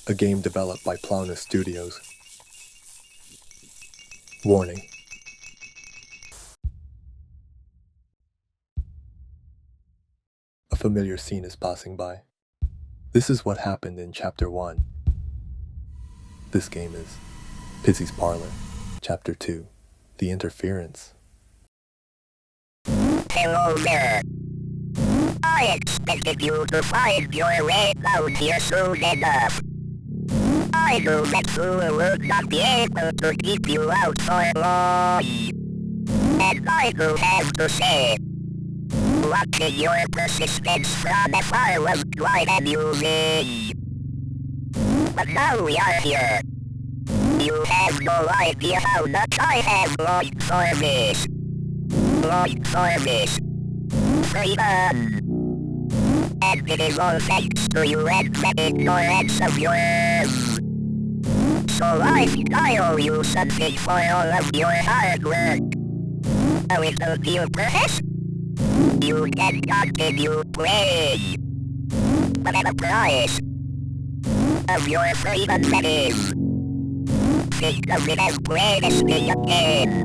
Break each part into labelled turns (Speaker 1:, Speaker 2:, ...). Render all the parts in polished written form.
Speaker 1: a game developed by Plana Studios. Warning. A familiar scene is passing by. This is what happened in Chapter 1. This game is Pizzy's Parlor. Chapter 2. The Interference.
Speaker 2: Hello there. I expected you to find your way down here soon enough. I know that Sue would not be able to keep you out for long. And I do have to say, watching your persistence from afar was quite amusing. But now we are here. You have no idea how much I have longed for this. Longed for this. Freedom. And it is all thanks to you and that ignorance of yours. So I think I owe you something for all of your hard work. A little deal perhaps? You can continue playing. But at a price. Of your freedom, that is. Think of it as playing again.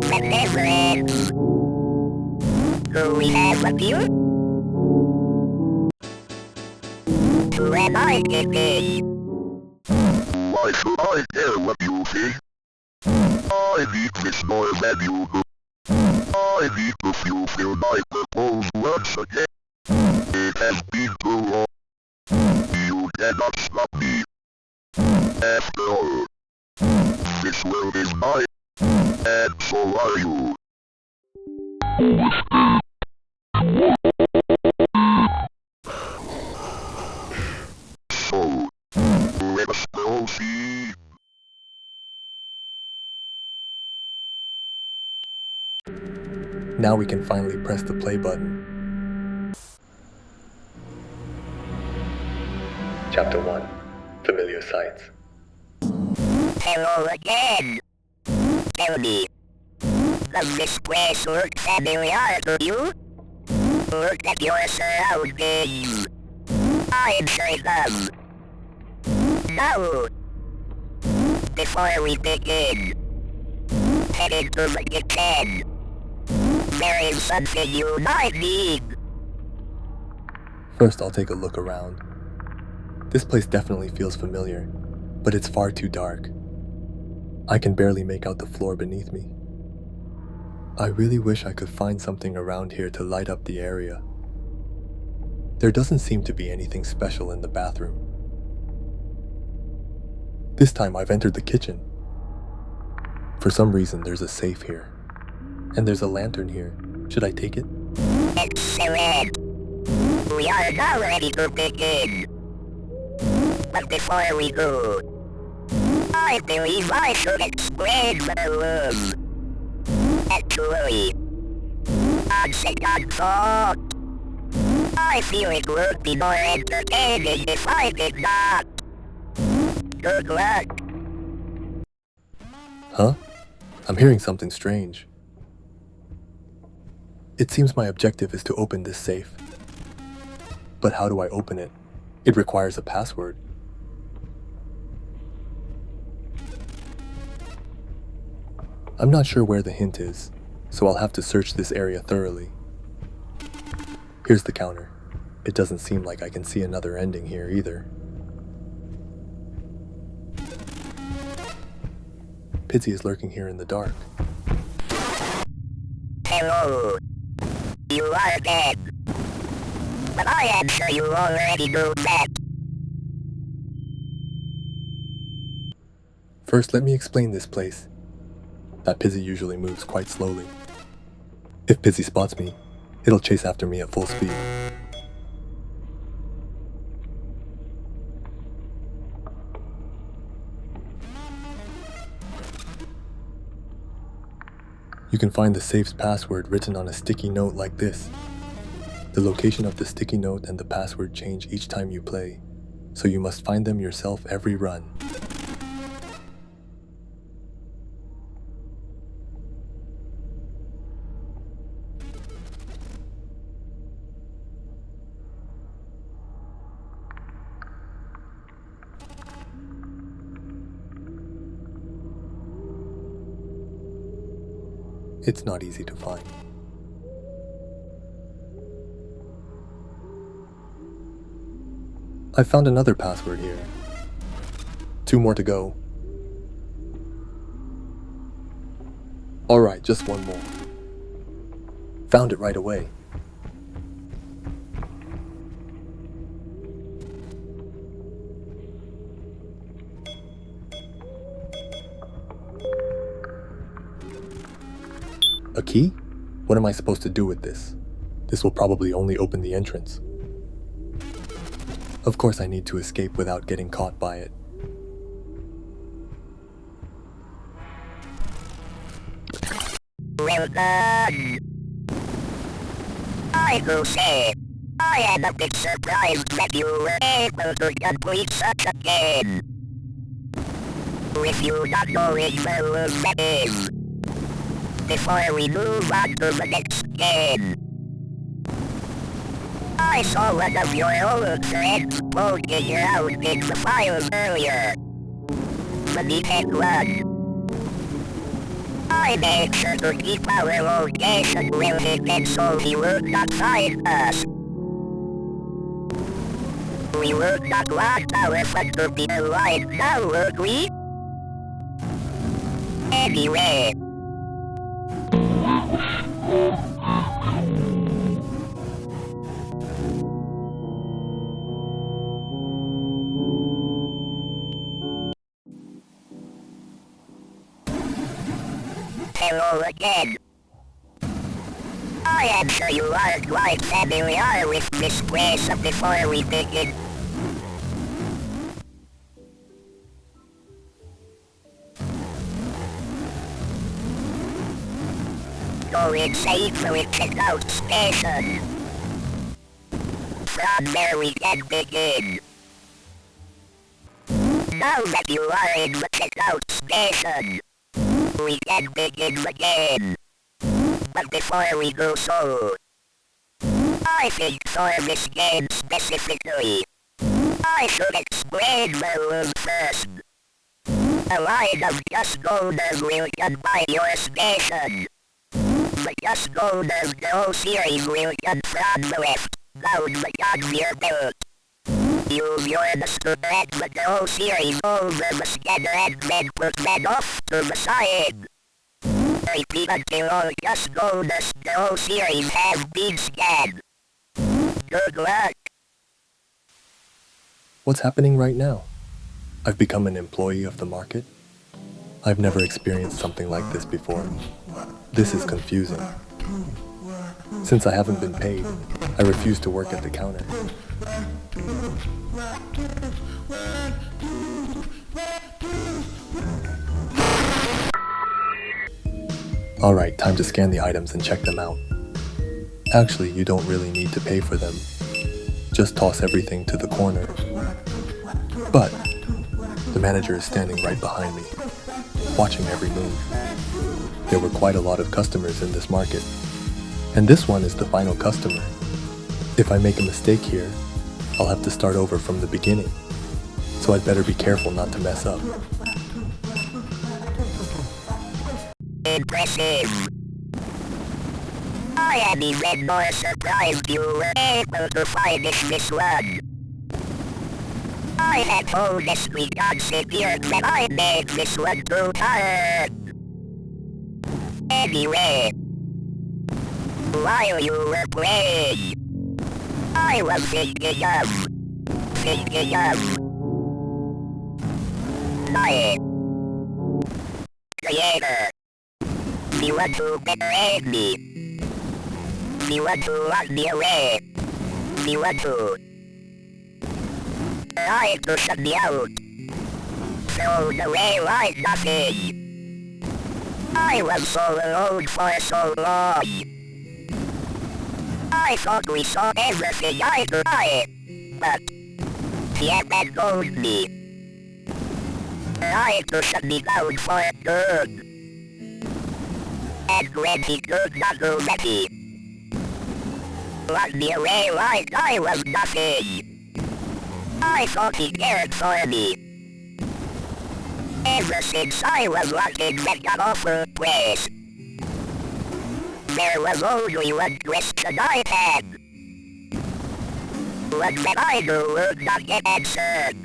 Speaker 2: That never ends. Do we have a deal? Who am I kidding?
Speaker 3: Why should I care what you think? I need this more than you do. I need to fulfill my purpose once again. It has been too long. You cannot stop me. After all, this world is mine, and so are you. So, let's proceed.
Speaker 1: Now we can finally press the play button. Chapter 1. Familiar Sights.
Speaker 2: Hello again. Tell me, does this place look familiar to you? Look at your surroundings. I'm sure it does. Now, before we begin, head into the kitchen. There is something you might need.
Speaker 1: First, I'll take a look around. This place definitely feels familiar, but it's far too dark. I can barely make out the floor beneath me. I really wish I could find something around here to light up the area. There doesn't seem to be anything special in the bathroom. This time I've entered the kitchen. For some reason there's a safe here. And there's a lantern here. Should I take it?
Speaker 2: Excellent. We are now ready to begin. But before we go, I believe I should explain the room. Actually, on second thought, I feel it would be more entertaining if I did not. Good luck.
Speaker 1: Huh? I'm hearing something strange. It seems my objective is to open this safe. But how do I open it? It requires a password. I'm not sure where the hint is, so I'll have to search this area thoroughly. Here's the counter. It doesn't seem like I can see another ending here either. Pizzy is lurking here in the dark.
Speaker 2: Hello. You are dead. But I am sure you already know that.
Speaker 1: First, let me explain this place. That Pizzy usually moves quite slowly. If Pizzy spots me, it'll chase after me at full speed. You can find the safe's password written on a sticky note like this. The location of the sticky note and the password change each time you play, so you must find them yourself every run. It's not easy to find. I found another password here. 2 more to go. Alright, just 1 more. Found it right away. A key? What am I supposed to do with this? This will probably only open the entrance. Of course I need to escape without getting caught by it.
Speaker 2: Well done. I will say, I am a bit surprised that you were able to complete such a game. With you not knowing the rules that is. Before we move on to the next game, I saw one of your old friends poking around in the files earlier. The meeting one. I made sure to keep our location with him and so he would not find us. We would not want our fun to be alive now, would we? Anyway. Hello again. I am sure you are quite familiar with this place before we begin. Go inside for a checkout station. From there we can begin. Now that you are in the checkout station, we can begin the game. But before we do so, I think for this game specifically, I should explain the rules first. A line of just golders will come by your station. The just golders Go series will come from the left, down the conveyor belt. Use your mouse to drag the Go series over the scanner and then put them off to the side. Repeat until all just golders Go series have been scanned. Good luck.
Speaker 1: What's happening right now? I've become an employee of the market? I've never experienced something like this before. This is confusing. Since I haven't been paid, I refuse to work at the counter. Alright, time to scan the items and check them out. Actually, you don't really need to pay for them. Just toss everything to the corner. But the manager is standing right behind me, watching every move. There were quite a lot of customers in this market, and this one is the final customer. If I make a mistake here, I'll have to start over from the beginning, so I'd better be careful not to mess up.
Speaker 2: Impressive. I am even more surprised you were able to finish this one. I had honestly considered that I made this one too hard. Anyway, while you were playing, I was thinking of my creator. The one who betrayed me. The one who locked me away. The one who tried to shut me out. Thrown away like nothing. I was so alone for so long. I thought we saw everything eye to eye, but he abandoned me. Tried to shut me down for good. And when he could not do that, he locked me away like I was nothing. I thought he cared for me. Ever since I was locked in that awful place, There was only one question I had. What did I do would not get answered?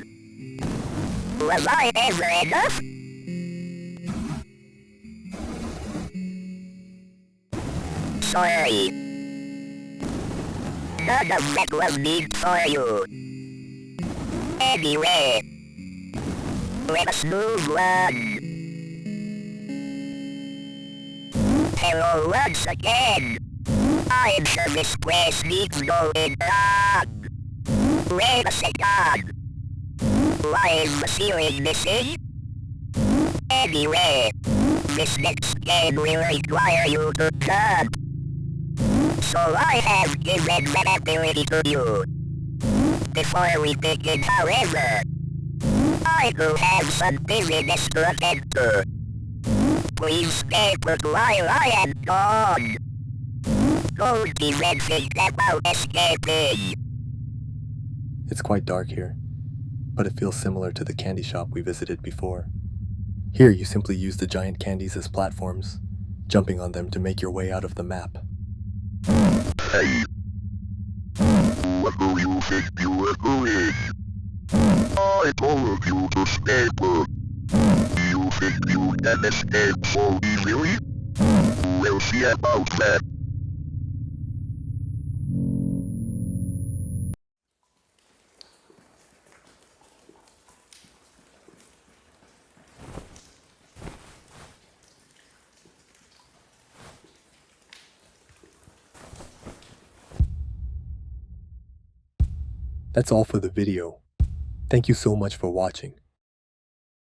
Speaker 2: Was I ever enough? Sorry. None of that was meant for you. Anyway, let's move on. Hello once again. I'm sure this place needs going on. Wait a second. Why is the ceiling missing? Anyway, this next game will require you to jump. So I have given that ability to you. Before we begin, however, I do have some business to attend to. Please stay put while I am gone. Don't even think about escaping.
Speaker 1: It's quite dark here, but it feels similar to the candy shop we visited before. Here you simply use the giant candies as platforms, jumping on them to make your way out of the map.
Speaker 3: Hey, what do you think you were doing? I told you to stay put. You think you can escape so easily? We'll see about that.
Speaker 1: That's all for the video. Thank you so much for watching.